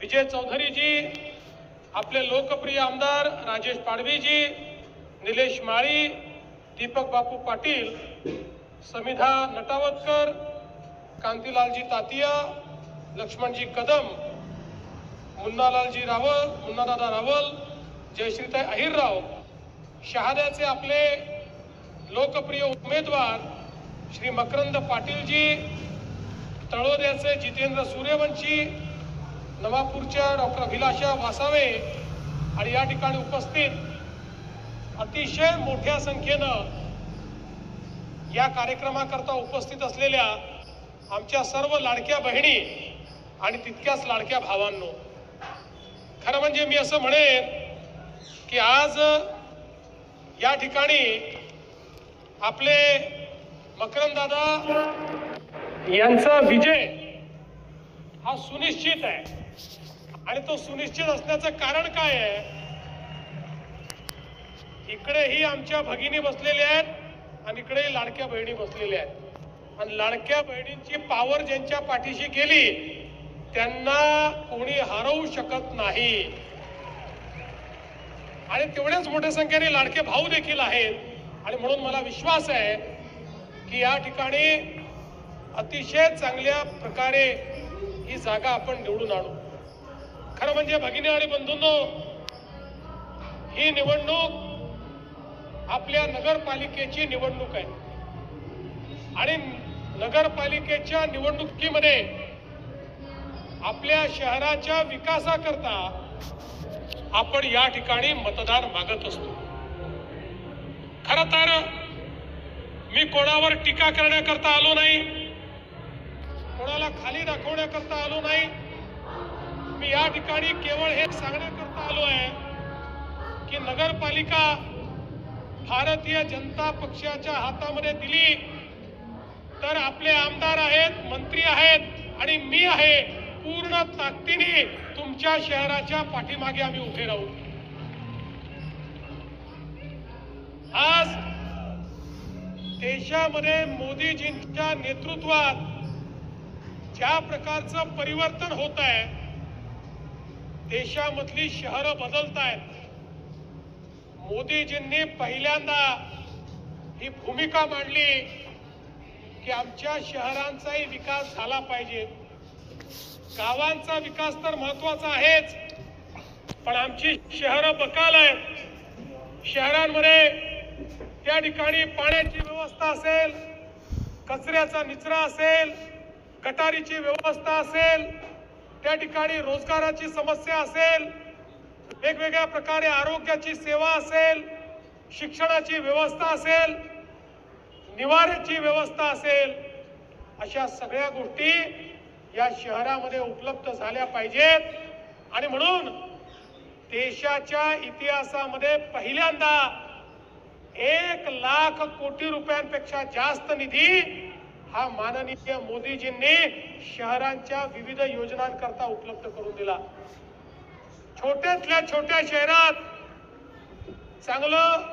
विजय चौधरी जी, आपले लोकप्रिय आमदार राजेश पाडवी जी, निलेश माळी, दीपक बापू पाटील, समिधा नटावतकर, कांतीलालजी तातिया, लक्ष्मणजी कदम, मुन्नादादा रावल, जयश्रीताई अहिरराव, शहाद्याचे आपले लोकप्रिय उमेदवार श्री मकरंद पाटील जी, तळोद्याचे जितेंद्र सूर्यवंशी, नवापूरच्या डॉक्टर अभिलाषा वासावे आणि या ठिकाणी उपस्थित अतिशय मोठ्या संख्येनं या कार्यक्रमाकरता उपस्थित असलेल्या आमच्या सर्व लाडक्या बहिणी आणि तितक्याच लाडक्या भावांनो, खरं म्हणजे मी असं म्हणेन की आज या ठिकाणी आपले मकरंद दादा यांचा विजय हा सुनिश्चित आहे आणि तो सुनिश्चित असण्याचं कारण काय आहे? इकडेही आमच्या भगिनी बसलेल्या आहेत आणि इकडेही लाडक्या बहिणी बसलेल्या आहेत आणि लाडक्या बहिणींची पावर ज्यांच्या पाठीशी गेली त्यांना कोणी हरवू शकत नाही आणि तेवढ्याच मोठ्या संख्येने लाडके भाऊ देखील आहेत आणि म्हणून मला विश्वास आहे की या ठिकाणी अतिशय चांगल्या प्रकारे ही जागा आपण निवडून आणू. खरं म्हणजे भगिनी आणि बंधूंनो, ही निवडणूक आपल्या नगरपालिकेची निवडणूक आहे आणि नगरपालिकेच्या निवडणुकीमध्ये आपल्या शहराच्या विकासाकरता आपण या ठिकाणी मतदान मागत असतो. खरं तर मी कोणावर टीका करण्याकरता आलो नाही, कोणाला खाली दाखवण्याकरता आलो नाही. मी या ठिकाणी केवळ हे सांगण्याकरता आलो आहे की नगरपालिका भारतीय जनता पक्षाच्या हातामध्ये दिली तर आपले आमदार आहेत, मंत्री आहेत आणि मी आहे, पूर्ण ताकदीने तुमच्या शहराच्या पाठीमागे आम्ही उभे राहू. आज देशामध्ये मोदीजींच्या नेतृत्वात ज्या प्रकारचं परिवर्तन होत आहे, देशामधली शहरं बदलत आहेत. मोदीजींनी पहिल्यांदा ही भूमिका मांडली की आमच्या शहरांचाही विकास झाला पाहिजे. गावांचा विकास तर महत्वाचा आहेच, पण आमची शहरं बकाल आहेत. शहरांमध्ये त्या ठिकाणी पाण्याची व्यवस्था असेल, कचऱ्याचा निचरा असेल, गटारीची व्यवस्था असेल, त्या ठिकाणी रोजगाराची समस्या असेल, वेगवेगळ्या प्रकारे आरोग्याची सेवा असेल, शिक्षणाची व्यवस्था असेल, निवाऱ्याची व्यवस्था असेल, अशा सगळ्या गोष्टी या शहरामध्ये उपलब्ध झाल्या पाहिजेत. आणि म्हणून देशाच्या इतिहासामध्ये पहिल्यांदा 1,00,000 कोटी रुपयांपेक्षा जास्त निधी हा माननीय मोदीजींनी शहरांच्या विविध योजनांकरता उपलब्ध करून दिला. छोट्यातल्या छोट्या शहरात चांगलं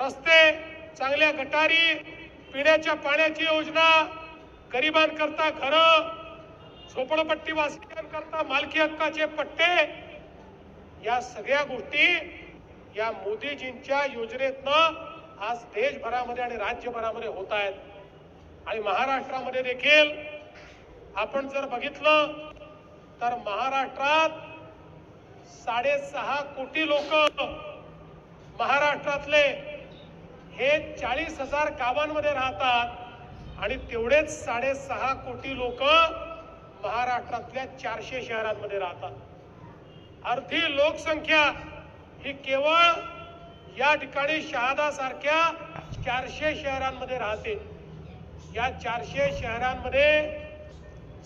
रस्ते, चांगल्या गटारी, पिण्याच्या पाण्याची योजना, गरिबांकरता घरं, झोपडपट्टी वासियांकरता मालकी हक्काचे पट्टे, या सगळ्या गोष्टी या मोदीजींच्या योजनेतनं आज देशभरामध्ये आणि राज्यभरामध्ये होत आहेत. आणि महाराष्ट्रामध्ये देखील आपण जर बघितलं तर महाराष्ट्रात 6.5 कोटी लोक महाराष्ट्रातले हे 40,000 गावांमध्ये राहतात आणि तेवढेच 6.5 कोटी लोक महाराष्ट्रातल्या 400 शहरांमध्ये राहतात. अर्धी लोकसंख्या ही केवळ या ठिकाणी शहादा सारख्या 400 शहरांमध्ये राहते. या 400 शहरांमध्ये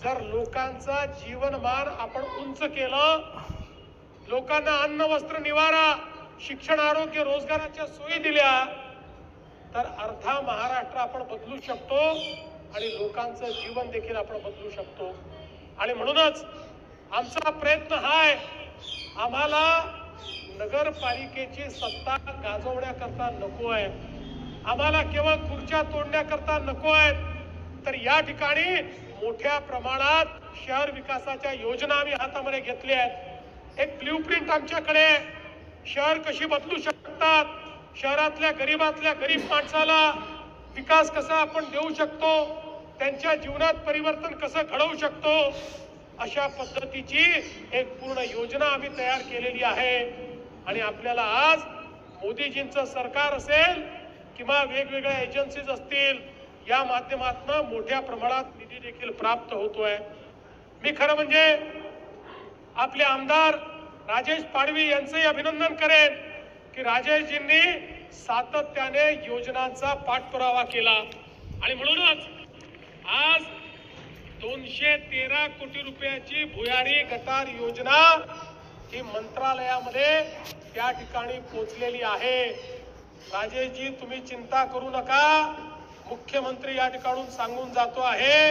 जर लोकांचा जीवनमान आपण उंच केलं, लोकांना अन्न वस्त्र निवारा, शिक्षण आरोग्य रोजगाराच्या सोयी दिल्या, तर अर्धा महाराष्ट्र आपण बदलू शकतो आणि लोकांचं जीवन देखील आपण बदलू शकतो. आणि म्हणूनच आमचा प्रयत्न हा आहे, आम्हाला नगरपालिकेची सत्ता गाजवण्याकरता नको आहे, आम्हाला केवळ खुर्च्या तोडण्याकरता नको आहेत, तर या ठिकाणी मोठ्या प्रमाणात शहर विकासाच्या योजना आम्ही हातामध्ये घेतल्या आहेत। एक ब्ल्यूप्रिंट आमच्याकडे, शहर कशी बदलू शकतात, शहरातल्या गरीबातल्या गरीब माणसाला विकास कसा आपण देऊ शकतो, त्यांच्या जीवनात परिवर्तन कसं घडवू शकतो, अशा पद्धतीची एक पूर्ण योजना आम्ही तयार केलेली आहे। आणि आपल्याला आज मोदीजींचं सरकार असेल किंवा वेगवेगळ्या एजन्सीज असतील, या माध्यमातून मोठ्या प्रमाणात निधी देखील प्राप्त होतोय। मी खरं म्हणजे आपले आमदार राजेश पाडवी यांचंही अभिनंदन करेन की राजेशजींनी सातत्याने योजनांचा पाठपुरावा केला आणि म्हणूनच आज 213 कोटी रुपयाची भुयारी गटार योजना ही मंत्रालयामध्ये त्या ठिकाणी पोहोचलेली आहे। राजेशजी, तुम्ही चिंता करू नका, मुख्यमंत्री या ठिकाणून सांगून जातो आहे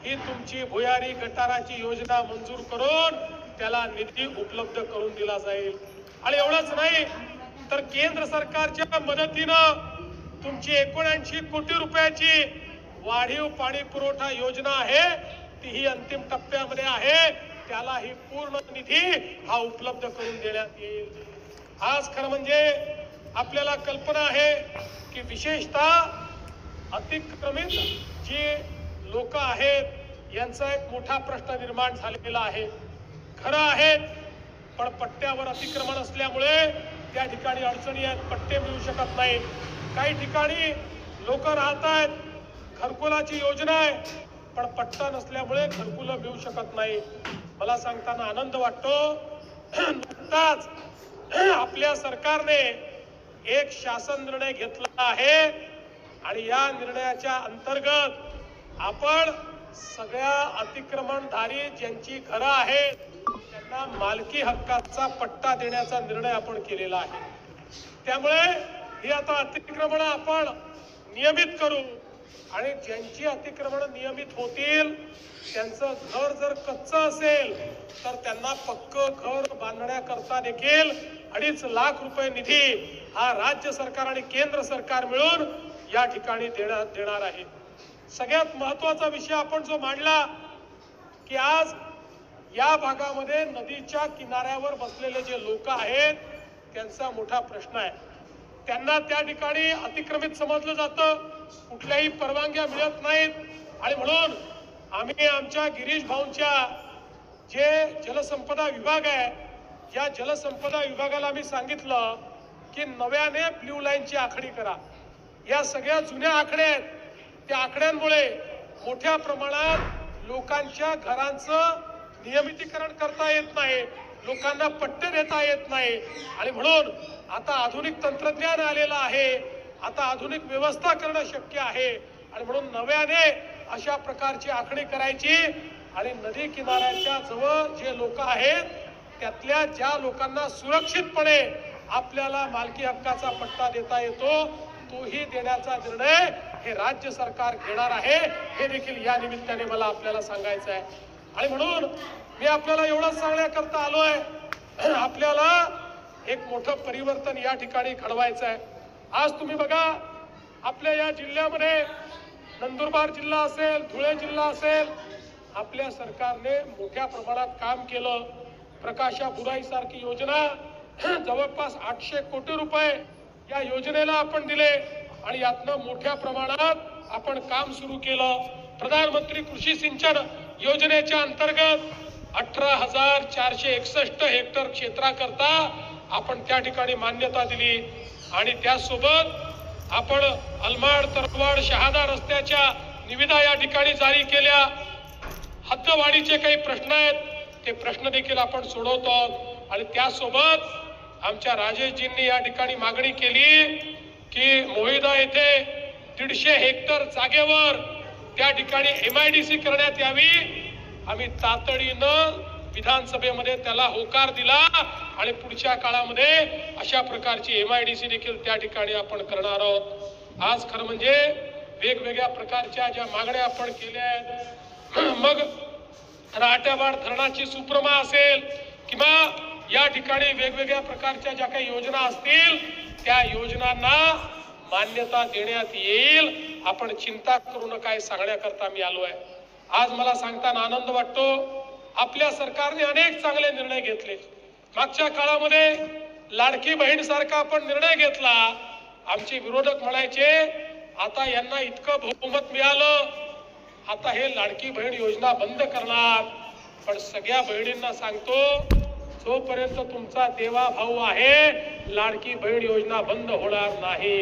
ही तुमची भुयारी गटाराची योजना मंजूर करून त्याला निधी उपलब्ध करून दिला जाईल। आणि एवढंच नाही तर केंद्र सरकारच्या मदतीनं तुमची 79 कोटी रुपयाची वाढीव पाणी पुरवठा योजना आहे, तीही अंतिम टप्प्यामध्ये आहे, त्याला ही पूर्ण निधी हा उपलब्ध करून देण्यात येईल। आज खरं म्हणजे आपल्याला कल्पना आहे की विशेषतः अतिक्रमित जी लोक आहेत यांचा एक मोठा प्रश्न निर्माण झालेला आहे। खरं आहे, पण पट्ट्यावर अतिक्रमण असल्यामुळे त्या ठिकाणी अडचणी आहेत, पट्टे मिळू शकत नाहीत। काही ठिकाणी लोक राहत आहेत, घरकुलाची योजना आहे, पण पट्टा नसल्यामुळे घरकुलं मिळू शकत नाही। मला सांगताना आनंद वाटतो, नुकताच आपल्या सरकारने एक शासन निर्णय घेतला आहे आणि या निर्णयाच्या अंतर्गत आपण सगळ्या अतिक्रमणधारी ज्यांची घरं आहेत त्यांना मालकी हक्काचा पट्टा देण्याचा निर्णय आपण केलेला आहे। त्यामुळे ही आता अतिक्रमण आपण नियमित करू आणि ज्यांची अतिक्रमण नियमित होतील त्यांचं घर जर कच्चं असेल तर त्यांना पक्क घर बांधण्याकरता देखील 2.5 लाख रुपये निधी हा राज्य सरकार आणि केंद्र सरकार मिळून या ठिकाणी देणार आहे। सगळ्यात महत्वाचा विषय आपण जो मांडला की आज या भागामध्ये नदीच्या किनाऱ्यावर बसलेले जे लोक आहेत त्यांचा मोठा प्रश्न आहे। त्यांना त्या ठिकाणी अतिक्रमित समजलं जातं, कुठल्याही परवानग्या मिळत नाहीत आणि म्हणून आम्ही आमच्या गिरीश भाऊंच्या जे जलसंपदा विभाग आहे या जलसंपदा विभागाला आम्ही सांगितलं की नव्याने ब्ल्यू लाईनची आखणी करा। या सगळ्या जुन्या आखड्या आहेत, त्या आकड्यांमुळे मोठ्या प्रमाणात लोकांच्या घरांचं नियमितीकरण करता येत नाही, लोकांना पट्टे देता येत नाही आणि म्हणून आता आधुनिक तंत्रज्ञान आलेलं आहे, आता आधुनिक व्यवस्था करणं शक्य आहे आणि म्हणून नव्याने अशा प्रकारची आखणी करायची आणि नदी किनाऱ्याच्या जवळ जे लोक आहेत त्यातल्या ज्या लोकांना सुरक्षितपणे आपल्याला मालकी हक्काचा पट्टा देता येतो तोही देण्याचा निर्णय हे राज्य सरकार घेणार आहे, हे देखील या निमित्ताने मला आपल्याला सांगायचं आहे। आणि म्हणून मी आपल्याला एवढंच सांगण्याकरता आलोय, आपल्याला एक मोठं परिवर्तन या ठिकाणी घडवायचं आहे। आज तुम्ही बघा आपल्या या जिल्ह्यामध्ये नंदुरबार जिल्हा असेल, धुळे जिल्हा असेल, आपल्या सरकारने मोठ्या प्रमाणात काम केलं। प्रकाशा बुराई सारखी योजना जवळपास 800 कोटी रुपये या योजनेला आपण दिले आणि यातनं मोठ्या प्रमाणात आपण काम सुरू केलं। प्रधानमंत्री कृषी सिंचन योजनेच्या अंतर्गत 18,461 हेक्टर क्षेत्राकरता आपण त्या ठिकाणी मान्यता दिली आणि त्यासोबत आपण अलमाड तरवाड शहादा रस्त्याच्या निविदा या ठिकाणी जारी केल्या। हद्दवाढीचे काही प्रश्न आहेत ते प्रश्न देखील आपण सोडवतो आहोत आणि त्यासोबत आमच्या राजेशजींनी या ठिकाणी मागणी केली की मोहिदा येथे 150 हेक्टर जागेवर त्या ठिकाणी MIDC करण्यात यावी। आम्ही तातडीनं विधानसभेमध्ये त्याला होकार दिला आणि पुढच्या काळामध्ये अशा प्रकारची MIDC देखील त्या ठिकाणी आपण करणार आहोत। आज खरं म्हणजे वेगवेगळ्या प्रकारच्या ज्या मागण्या आपण केल्या आहेत, मग राहत्यावाड धरणाची सुप्रमा असेल किंवा या ठिकाणी वेगवेगळ्या प्रकारच्या ज्या काही योजना असतील त्या योजनांना मान्यता देण्यात येईल। आपण चिंता करू नका हे सांगण्याकरता मी आलो आहे। आज मला सांगताना आनंद वाटतो, आपल्या सरकारने अनेक चांगले निर्णय घेतले. मागच्या काळामध्ये लाडकी बहीण सारखा आपण निर्णय घेतला. आमचे विरोधक म्हणायचे आता यांना इतकं बहुमत मिळालं, आता हे लाडकी बहीण योजना बंद करणार. पण सगळ्या बहिणींना सांगतो, जोपर्यंत तुमचा देवा भाऊ आहे लाडकी बहीण योजना बंद होणार नाही.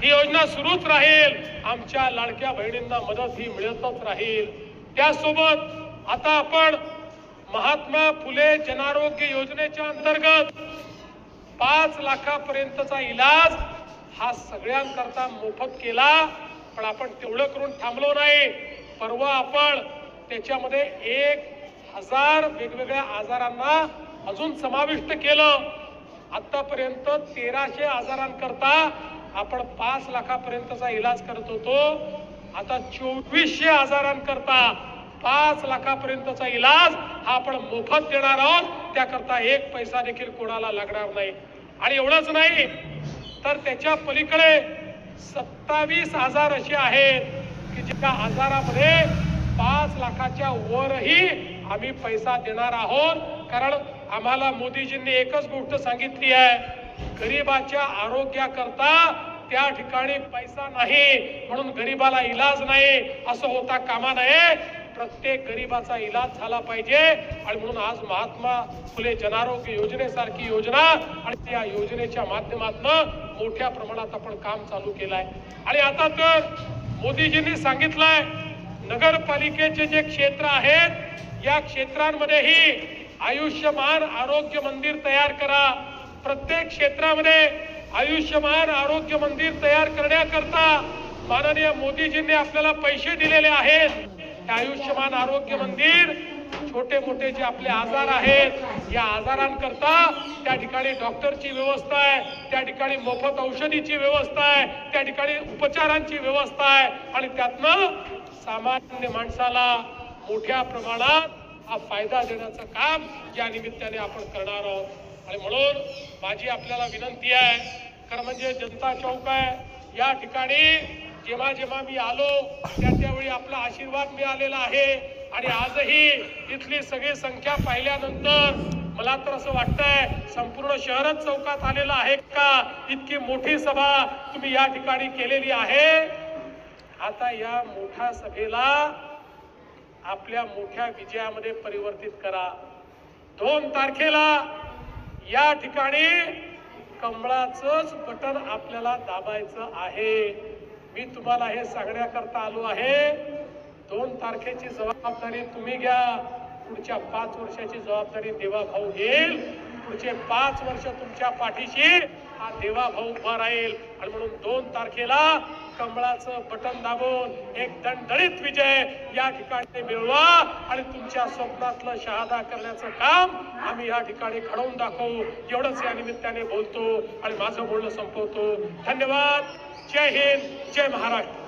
ही योजना सुरूच राहील. आमच्या लाडक्या बहिणींना मदत ही मिळतच राहील. त्यासोबत आता आपण महात्मा फुले जनआरोग्य योजनेच्या अंतर्गत 5 लाखापर्यंतचा इलाज हा सगळ्यांकरता मोफत केला. पण आपण तेवढं करून थांबलो नाही. परवा आपण त्याच्यामध्ये 1000 वेगवेगळ्या आजारांना अजून समाविष्ट केलं. आतापर्यंत 1300 आजारांकरता आपण 5 लाखापर्यंतचा इलाज करत होतो. आता 2400 आजारांकरता 5 लाखापर्यंतचा इलाज हा आपण मोफत देणार आहोत. त्याकरता 1 पैसा देखील कोणाला लागणार नाही. आणि एवढंच नाही तर त्याच्या पलीकडे 27 आजार असे आहेत की ज्या आजारामध्ये 5 लाखाच्या वरही आम्ही पैसा देणार आहोत. कारण आम्हाला मोदीजींनी एकच गोष्ट सांगितली आहे, गरीबाच्या आरोग्याकरता त्या ठिकाणी पैसा नाही म्हणून गरीबाला इलाज नाही असं होता कामा नये. प्रत्येक गरीबाचा इलाज झाला पाहिजे. आणि म्हणून आज महात्मा फुले जनआरोग्य योजनेसारखी योजना आणि त्या योजनेच्या माध्यमातून मोठ्या प्रमाणात आपण काम चालू केलंय. आणि आता तर मोदीजींनी सांगितलंय नगरपालिकेचे जे क्षेत्र आहेत या क्षेत्रांमध्येही आयुष्यमान आरोग्य मंदिर तयार करा. प्रत्येक क्षेत्रामध्ये आयुष्यमान आरोग्य मंदिर तयार करण्याकरता माननीय मोदीजींनी आपल्याला पैसे दिलेले आहेत. आयुष्यमान आरोग्य मंदिर छोटे मोठे जे आपले आजार आहेत या आजारांकरता त्या ठिकाणी डॉक्टरची व्यवस्था आहे, त्या ठिकाणी मोफत औषधीची व्यवस्था आहे, त्या ठिकाणी उपचारांची व्यवस्था आहे. आणि त्यातनं सामान्य माणसाला मोठ्या प्रमाणात हा फायदा देण्याचं काम या निमित्ताने आपण करणार आहोत. आणि म्हणून माझी आपल्याला विनंती आहे, खरं म्हणजे जनता चौक आहे या ठिकाणी जेव्हा जेव्हा मी आलो त्यावेळी आपला आशीर्वाद मिळालेला आहे. आणि आजही इथली सगळी संख्या पाहिल्यानंतर मला तर असं वाटतंय संपूर्ण शहरच चौकात आलेलं आहे का. इतकी मोठी सभा तुम्ही या ठिकाणी केलेली आहे. आता या मोठ्या सभेला आपल्या मोठ्या विजयामध्ये परिवर्तित करा. 2 तारखेला या ठिकाणी कमळाचंच बटन आपल्याला दाबायचं आहे. मी तुम्हाला हे सांगण्याकरता आलो आहे. 2 तारखेची जबाबदारी तुम्ही घ्या. पुढच्या 5 वर्षाची जबाबदारी देवा भाऊ घेईल. पुढचे 5 वर्ष तुमच्या पाठीशी हा देवा भाऊ उभा राहील. आणि म्हणून 2 तारखेला कमळाचं बटन दाबून एक दणदणीत विजय या ठिकाणी मिळवा आणि तुमच्या स्वप्नातलं शहादा करण्याचं काम आम्ही या ठिकाणी घडवून दाखवू. एवढंच या निमित्ताने बोलतो आणि माझं बोलणं संपवतो. धन्यवाद. जय हिंद, जय महाराष्ट्र.